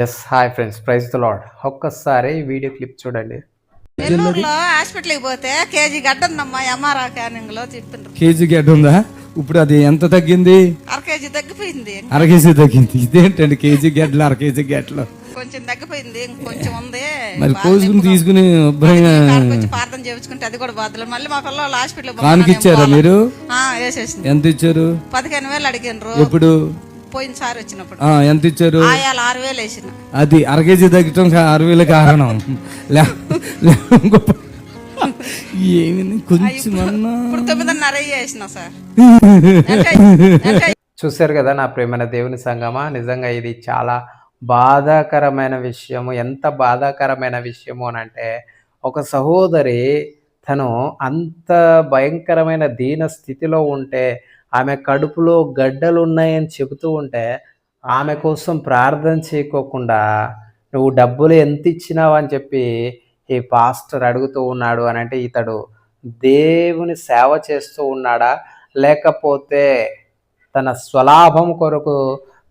Yes hi friends, praise the lord. ఒక్కసారి ఈ video clip చూడండి. నెల్లూరులో హాస్పిటల్కి పోతే కేజీ గడ్డ ఉందమ్మా ఎంఆర్ఆర్ స్కానింగ్ లో చెప్పిండ్రు. కేజీ గడ్డ ఉందా? ఇప్పుడు అది ఎంత తగ్గింది? అర కేజీ తగ్గిపోయింది. అర కేజీ తగ్గింది. ఇదేంటండి కేజీ గడ్డలు అర కేజీ గడ్డలు? కొంచెం తగ్గిపోయింది, ఇంకొంచెం ఉంది. మరి కోసుకుని తీసుకుని కొంచెం ప్రార్థన చేయించుకుంటే అది కూడా బాధలు. మళ్ళీ మా పిల్లలు హాస్పిటల్ కానుక ఇచ్చారా మీరు? వేసేసింది. ఎంత ఇచ్చారు? 15,000 అడిగినరు. ఎప్పుడు? పోయినసారి వచ్చినప్పుడు. ఎంత ఇచ్చారు? 6,000 వేసిన. అది అర కేజీ తగ్గటం 6,000 కారణం. ఏమి కొంచెం ఇప్పుడు 9,500 వేసిన సార్. చూశారు కదా నా ప్రియమైన దేవుని సంగమా, నిజంగా ఇది చాలా బాధాకరమైన విషయము. ఎంత బాధాకరమైన విషయము అని అంటే, ఒక సహోదరి తను అంత భయంకరమైన దీన స్థితిలో ఉంటే, ఆమె కడుపులో గడ్డలు ఉన్నాయని చెబుతూ ఉంటే, ఆమె కోసం ప్రార్థన చేయకోకుండా నువ్వు డబ్బులు ఎంత ఇచ్చినావు అని చెప్పి ఈ పాస్టర్ అడుగుతూ ఉన్నాడు అని అంటే, ఇతడు దేవుని సేవ చేస్తూ ఉన్నాడా, లేకపోతే తన స్వలాభం కొరకు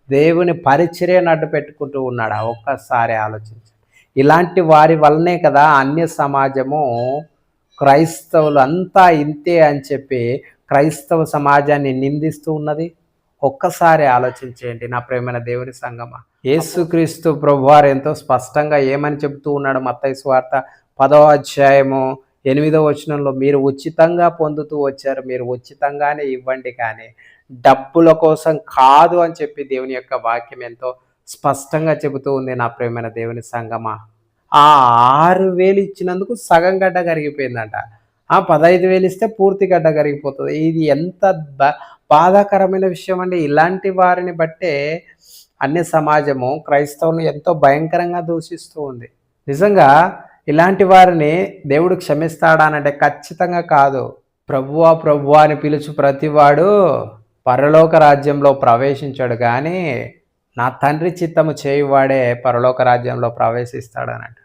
దేవుని పరిచర్యను అడ్డు పెట్టుకుంటూ ఉన్నాడా? ఒక్కసారి ఆలోచించు. ఇలాంటి వారి వల్లనే కదా అన్య సమాజము క్రైస్తవులు అంతా ఇంతే అని చెప్పి క్రైస్తవ సమాజాన్ని నిందిస్తూ ఉన్నది. ఒక్కసారి ఆలోచించేయండి నా ప్రియమైన దేవుని సంగమా. యేసుక్రీస్తు ప్రభువారు ఎంతో స్పష్టంగా ఏమని చెబుతూ ఉన్నాడు? మత్తయి సువార్త 10వ అధ్యాయము 8వ వచనంలో, మీరు ఉచితంగా పొందుతూ వచ్చారు, మీరు ఉచితంగానే ఇవ్వండి, కానీ డబ్బుల కోసం కాదు అని చెప్పి దేవుని యొక్క వాక్యం ఎంతో స్పష్టంగా చెబుతూ ఉంది నా ప్రియమైన దేవుని సంగమా. ఆ 6,000 ఇచ్చినందుకు సగం గడ్డ కరిగిపోయిందంట. 15,000 ఇస్తే పూర్తి గడ్డ కరిగిపోతుంది. ఇది ఎంత బాధాకరమైన విషయం అండి. ఇలాంటి వారిని బట్టే అన్య సమాజము క్రైస్తవులను ఎంతో భయంకరంగా దూషిస్తూ ఉంది. నిజంగా ఇలాంటి వారిని దేవుడు క్షమిస్తాడా అంటే ఖచ్చితంగా కాదు. ప్రభువా ప్రభువా అని పిలుచు ప్రతివాడు పరలోక రాజ్యంలో ప్రవేశించాడు, కానీ నా తండ్రి చిత్తము చేయువాడే పరలోక రాజ్యంలో ప్రవేశిస్తాడని అంటాడు.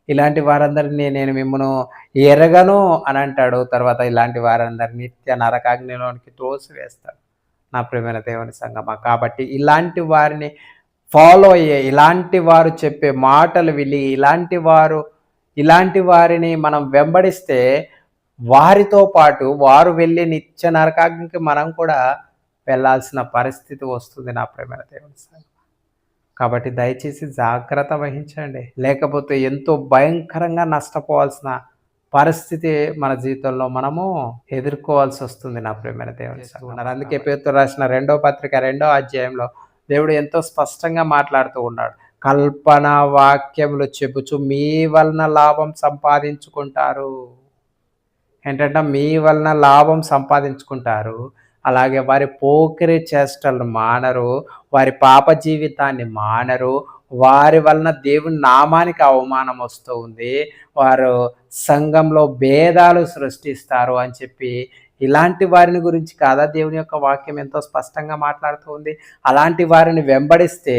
ఇలాంటి వారందరినీ నేను మిమ్మను ఎరగను అని అంటాడు. తర్వాత ఇలాంటి వారందరినీ నిత్య నరకాగ్నిలోనికి తోసివేస్తాడు నా ప్రియమైన దేవుని సంగమా. కాబట్టి ఇలాంటి వారిని ఫాలో అయ్యే, ఇలాంటి వారు చెప్పే మాటలు విని, ఇలాంటి వారిని మనం వెంబడిస్తే వారితో పాటు వారు వెళ్ళే నిత్య నరకాగ్నికి మనం కూడా వెళ్ళాల్సిన పరిస్థితి వస్తుంది నా ప్రియమైన దేవుని సంగమా. కాబట్టి దయచేసి జాగ్రత్త వహించండి, లేకపోతే ఎంతో భయంకరంగా నష్టపోవాల్సిన పరిస్థితి మన జీవితంలో మనము ఎదుర్కోవాల్సి వస్తుంది నా ప్రియమైన దేవుని సంగమా. అందుకే పేతురు రాసిన 2వ పత్రిక 2వ అధ్యాయంలో దేవుడు ఎంతో స్పష్టంగా మాట్లాడుతూ ఉన్నాడు. కల్పన వాక్యములు చెబుచు మీ వలన లాభం సంపాదించుకుంటారు. ఏంటంటే మీ వలన లాభం సంపాదించుకుంటారు. అలాగే వారి పోకిరి చేష్టలను మానరు, వారి పాప జీవితాన్ని మానరు, వారి వలన దేవుని నామానికి అవమానం వస్తూ ఉంది, వారు సంఘంలో భేదాలు సృష్టిస్తారు అని చెప్పి ఇలాంటి వారిని గురించి కాదా దేవుని యొక్క వాక్యం ఎంతో స్పష్టంగా మాట్లాడుతూ ఉంది. అలాంటి వారిని వెంబడిస్తే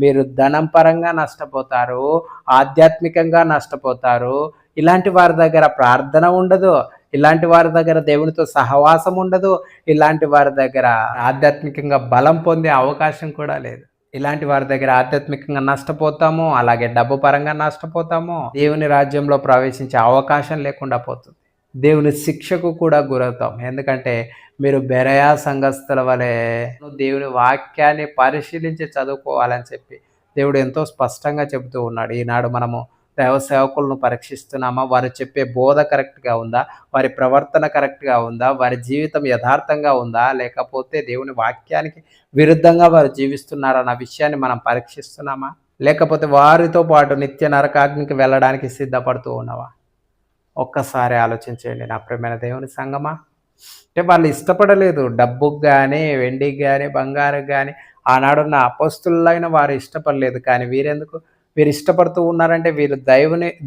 మీరు ధనం పరంగా నష్టపోతారు, ఆధ్యాత్మికంగా నష్టపోతారు. ఇలాంటి వారి దగ్గర ప్రార్థన ఉండదు, ఇలాంటి వారి దగ్గర దేవునితో సహవాసం ఉండదు, ఇలాంటి వారి దగ్గర ఆధ్యాత్మికంగా బలం పొందే అవకాశం కూడా లేదు. ఇలాంటి వారి దగ్గర ఆధ్యాత్మికంగా నష్టపోతాము, అలాగే డబ్బు పరంగా నష్టపోతాము, దేవుని రాజ్యంలో ప్రవేశించే అవకాశం లేకుండా పోతుంది, దేవుని శిక్షకు కూడా గురవుతాం. ఎందుకంటే మీరు బెరయా సంఘస్థుల వలె దేవుని వాక్యాన్ని పరిశీలించి చదువుకోవాలని చెప్పి దేవుడు ఎంతో స్పష్టంగా చెబుతూ ఉన్నాడు. ఈనాడు మనము దైవ సేవకులను పరీక్షిస్తున్నామా? వారు చెప్పే బోధ కరెక్ట్గా ఉందా? వారి ప్రవర్తన కరెక్ట్గా ఉందా? వారి జీవితం యథార్థంగా ఉందా? లేకపోతే దేవుని వాక్యానికి విరుద్ధంగా వారు జీవిస్తున్నారన్న విషయాన్ని మనం పరీక్షిస్తున్నామా? లేకపోతే వారితో పాటు నిత్య నరకాగ్నికి వెళ్ళడానికి సిద్ధపడుతూ ఉన్నావా? ఒక్కసారి ఆలోచించండి నా ప్రియమైన దేవుని సంగమా. అంటే వాళ్ళు ఇష్టపడలేదు డబ్బుకు కానీ, వెండికి కానీ, బంగారుకు కానీ. ఆనాడున్న అపోస్తులైన వారు ఇష్టపడలేదు, కానీ వీరు ఇష్టపడుతూ ఉన్నారంటే వీరు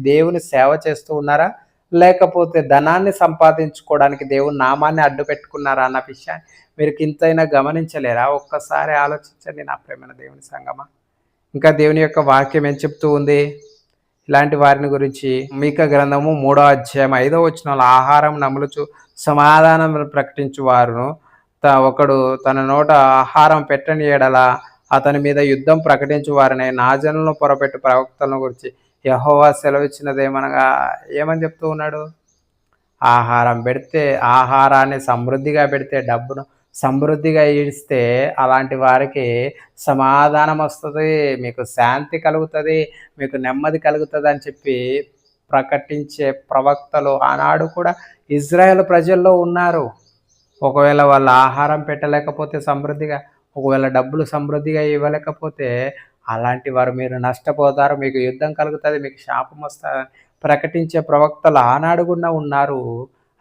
దేవుని సేవ చేస్తూ ఉన్నారా, లేకపోతే ధనాన్ని సంపాదించుకోవడానికి దేవుని నామాన్ని అడ్డు పెట్టుకున్నారా అన్న విషయాన్ని మీరు ఇంతైనా గమనించలేరా? ఒక్కసారి ఆలోచించండి నా ప్రియమైన దేవుని సంగమా. ఇంకా దేవుని యొక్క వాక్యం ఏం చెప్తూ ఉంది ఇలాంటి వారిని గురించి? మీకా గ్రంథము 3వ అధ్యాయం 5వ వచనంలో, ఆహారం నములుచు సమాధానం ప్రకటించు వారును ఒకడు తన నోట ఆహారం పెట్టని ఎడల అతని మీద యుద్ధం ప్రకటించు వారిని నా జనులను పొరపెట్టు ప్రవక్తలను గురించి యెహోవా సెలవిచ్చినదేమనగా ఏమని చెప్తూ ఉన్నాడు? ఆహారం పెడితే ఆహారాన్ని సమృద్ధిగా పెడితే డబ్బును సమృద్ధిగా ఈడిస్తే అలాంటి వారికి సమాధానం వస్తుంది, మీకు శాంతి కలుగుతుంది, మీకు నెమ్మది కలుగుతుంది అని చెప్పి ప్రకటించే ప్రవక్తలు ఆనాడు కూడా ఇజ్రాయెల్ ప్రజల్లో ఉన్నారు. ఒకవేళ వాళ్ళు ఆహారం పెట్టలేకపోతే సమృద్ధిగా, ఒకవేళ డబ్బులు సమృద్ధిగా ఇవ్వలేకపోతే అలాంటి వారు మీరు నష్టపోతారు, మీకు యుద్ధం కలుగుతుంది, మీకు శాపం వస్తుంది ప్రకటించే ప్రవక్తలు ఆనాడు కూడా ఉన్నారు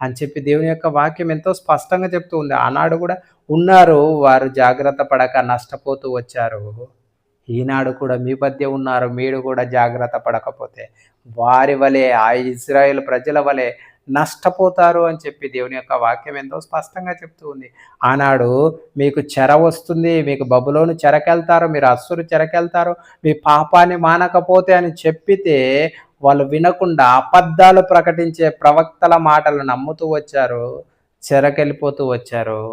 అని చెప్పి దేవుని యొక్క వాక్యం ఎంతో స్పష్టంగా చెప్తూ ఉంది. ఆనాడు కూడా ఉన్నారు, వారు జాగ్రత్త పడక నష్టపోతూ వచ్చారు. ఈనాడు కూడా మీ మధ్య ఉన్నారు, మీరు కూడా జాగ్రత్త పడకపోతే వారి వలె ఆ ఇజ్రాయేల్ ప్రజల వలె నష్టపోతారు అని చెప్పి దేవుని యొక్క వాక్యం ఎంతో స్పష్టంగా చెప్తూ ఉంది. ఆనాడు మీకు చెర వస్తుంది, మీకు బబులోను చెరకెళ్తారు, మీరు అస్సురు చెరకెళ్తారు, మీ పాపాన్ని మానకపోతే అని చెప్పితే వాళ్ళు వినకుండా అబద్ధాలు ప్రకటించే ప్రవక్తల మాటలు నమ్ముతూ వచ్చారు, చెరకెళ్ళిపోతూ వచ్చారు.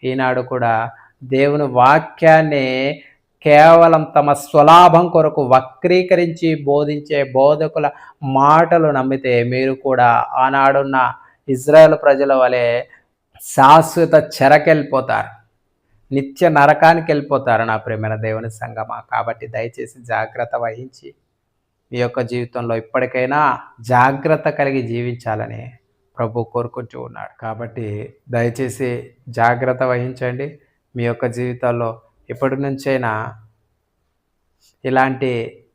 ఈనాడు కూడా దేవుని వాక్యాన్ని కేవలం తమ స్వలాభం కొరకు వక్రీకరించి బోధించే బోధకుల మాటలు నమ్మితే మీరు కూడా ఆనాడున్న ఇజ్రాయెల్ ప్రజల వలె శాశ్వత చెరకెళ్ళిపోతారు, నిత్య నరకానికి వెళ్ళిపోతారు నా ప్రియమైన దేవుని సంగమా. కాబట్టి దయచేసి జాగ్రత్త వహించి మీ యొక్క జీవితంలో ఇప్పటికైనా జాగ్రత్త కలిగి జీవించాలని ప్రభు కోరుకుంటూ ఉన్నాడు. కాబట్టి దయచేసి జాగ్రత్త వహించండి. మీ యొక్క జీవితాల్లో ఇప్పటి నుంచైనా ఇలాంటి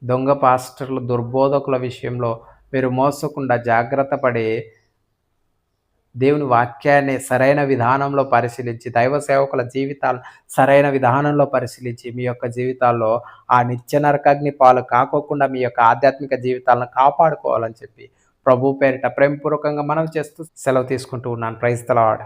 దొంగ పాస్టర్లు దుర్బోధకుల విషయంలో మీరు మోసకుండా జాగ్రత్త పడి దేవుని వాక్యాన్ని సరైన విధానంలో పరిశీలించి, దైవ సేవకుల జీవితాలు సరైన విధానంలో పరిశీలించి మీ యొక్క జీవితాల్లో ఆ నిత్య నరకాగ్ని పాలు కాకోకుండా మీ యొక్క ఆధ్యాత్మిక జీవితాలను కాపాడుకోవాలని చెప్పి ప్రభు పేరిట ప్రేమపూర్వకంగా మనవి చేస్తూ సెలవు తీసుకుంటూ ఉన్నాను. Praise the lord.